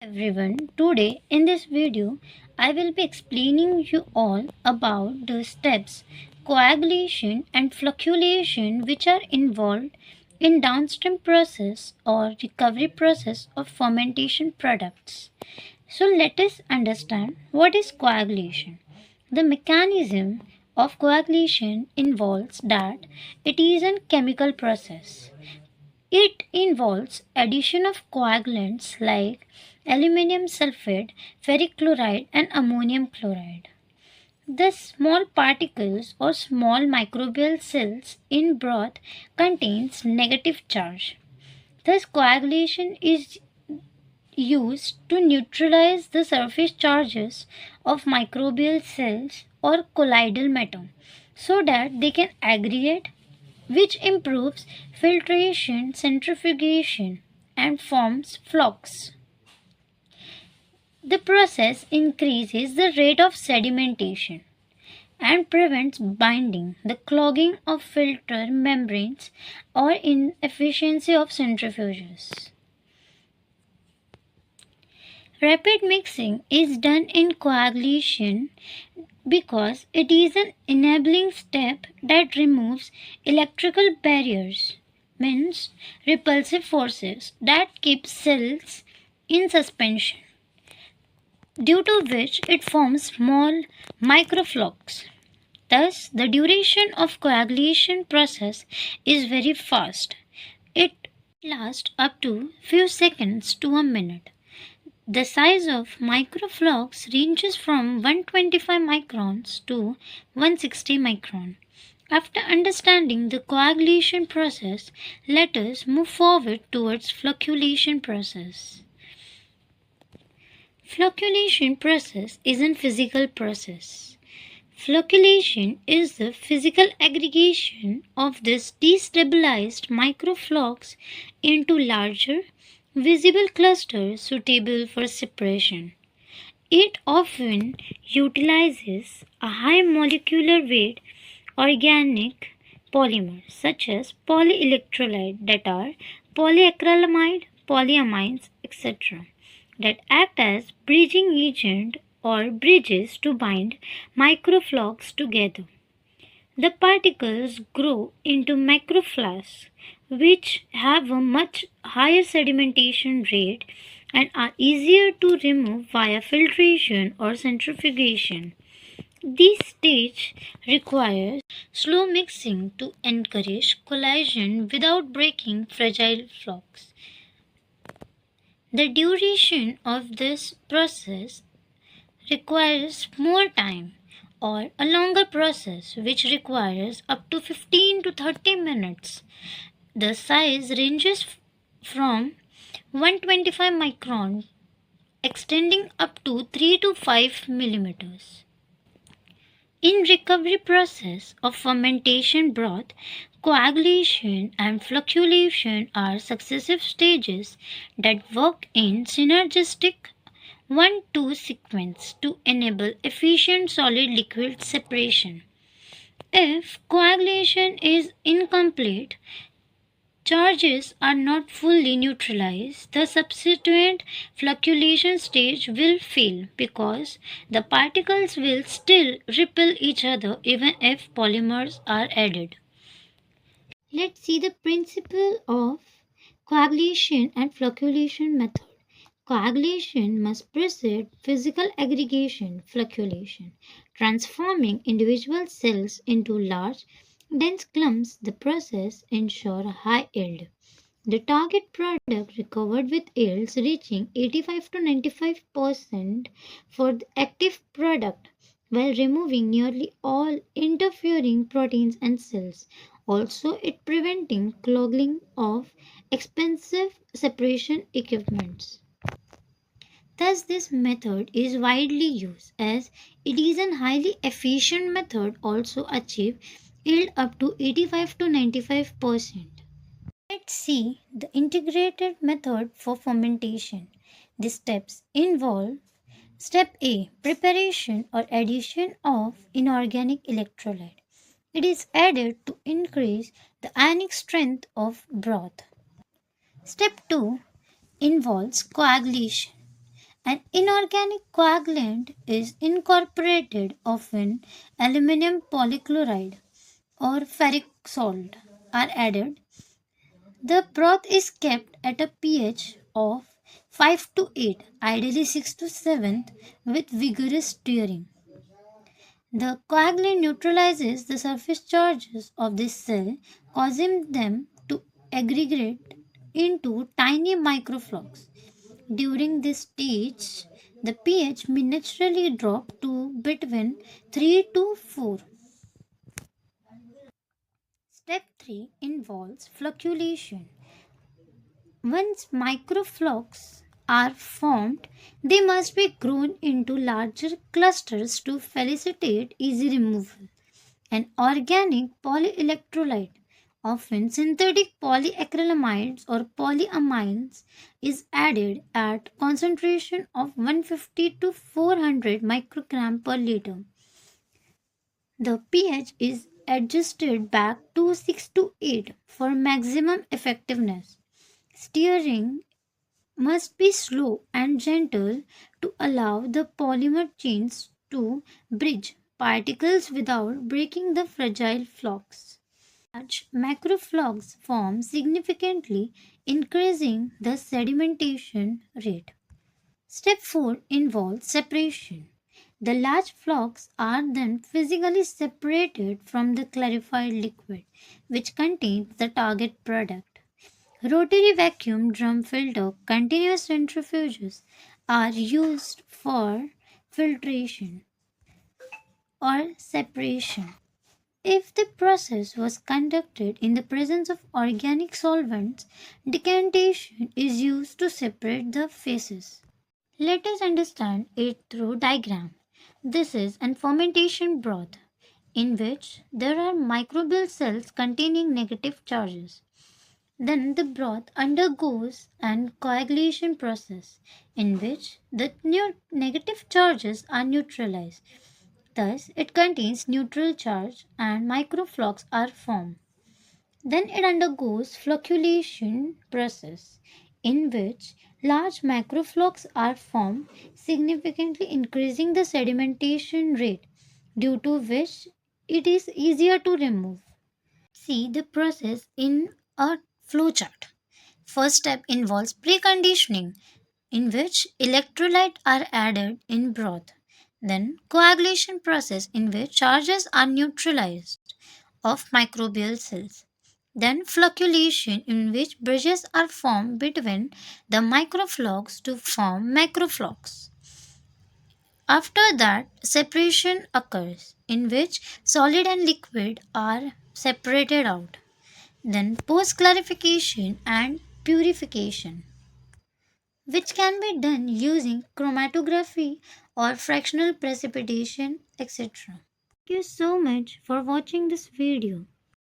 Everyone, today in this video I will be explaining you all about the steps coagulation and flocculation which are involved in downstream process or recovery process of fermentation products. So let us understand what is coagulation. The mechanism of coagulation involves that it is a chemical process. It involves addition of coagulants like aluminum sulfate, ferric chloride and ammonium chloride. The small particles or small microbial cells in broth contains negative charge. Thus coagulation is used to neutralize the surface charges of microbial cells or colloidal matter so that they can aggregate, which improves filtration, centrifugation, and forms flocks. The process increases the rate of sedimentation and prevents binding, the clogging of filter membranes, or inefficiency of centrifuges. Rapid mixing is done in coagulation because it is an enabling step that removes electrical barriers, means repulsive forces that keep cells in suspension, due to which it forms small microflocks. Thus, the duration of coagulation process is very fast. It lasts up to few seconds to a minute. The size of microflocks ranges from 125 microns to 160 micron. After understanding the coagulation process, let us move forward towards flocculation process. Flocculation process is a physical process. Flocculation is the physical aggregation of these destabilized microflocks into larger, visible clusters suitable for separation. It often utilizes a high molecular weight organic polymers such as polyelectrolyte that are polyacrylamide, polyamines, etc. that act as bridging agent or bridges to bind microflocks together. The particles grow into macroflocks, which have a much higher sedimentation rate and are easier to remove via filtration or centrifugation. This stage requires slow mixing to encourage collagen without breaking fragile flocks. The duration of this process requires more time or a longer process which requires up to 15 to 30 minutes. The size ranges from 125 micron extending up to 3 to 5 millimeters. In recovery process of fermentation broth, coagulation and flocculation are successive stages that work in synergistic 1-2 sequence to enable efficient solid-liquid separation. If coagulation is incomplete, charges are not fully neutralized, the subsequent flocculation stage will fail because the particles will still repel each other even if polymers are added. Let's see the principle of coagulation and flocculation method. Coagulation must precede physical aggregation, flocculation, transforming individual cells into large, dense clumps. The process ensures a high yield. The target product recovered with yields reaching 85 to 95% for the active product, while removing nearly all interfering proteins and cells. Also, it preventing clogging of expensive separation equipments. Thus, this method is widely used as it is a highly efficient method, also achieve yield up to 85 to 95%. Let's see the integrated method for fermentation. The steps involve Step A. Preparation or addition of inorganic electrolyte. It is added to increase the ionic strength of broth. Step 2 involves coagulation. An inorganic coagulant is incorporated, often aluminum polychloride or ferric salt are added. The broth is kept at a pH of 5 to 8, ideally 6 to 7, with vigorous stirring. The coagulant neutralizes the surface charges of this cell, causing them to aggregate into tiny microflux. During this stage, the pH may naturally drop to between 3 to 4. Step 3 involves flocculation. Once microflux are formed, they must be grown into larger clusters to facilitate easy removal. An organic polyelectrolyte, often synthetic polyacrylamides or polyamides, is added at concentration of 150 to 400 microgram per liter. The pH is adjusted back to 6 to 8 for maximum effectiveness. Stirring must be slow and gentle to allow the polymer chains to bridge particles without breaking the fragile flocks. Large macroflocs form significantly, increasing the sedimentation rate. Step 4 involves separation. The large flocks are then physically separated from the clarified liquid, which contains the target product. Rotary vacuum drum filter continuous centrifuges are used for filtration or separation. If the process was conducted in the presence of organic solvents, decantation is used to separate the phases. Let us understand it through diagram. This is an fermentation broth in which there are microbial cells containing negative charges. Then the broth undergoes an coagulation process in which the negative charges are neutralized. Thus, it contains neutral charge and microflux are formed. Then it undergoes flocculation process in which large macroflux are formed, significantly increasing the sedimentation rate, due to which it is easier to remove. See the process in a flowchart. First step involves preconditioning, in which electrolytes are added in broth. Then coagulation process, in which charges are neutralized of microbial cells. Then flocculation, in which bridges are formed between the microflocs to form macroflocs. After that, separation occurs, in which solid and liquid are separated out. Then post clarification and purification, which can be done using chromatography or fractional precipitation, etc. Thank you so much for watching this video.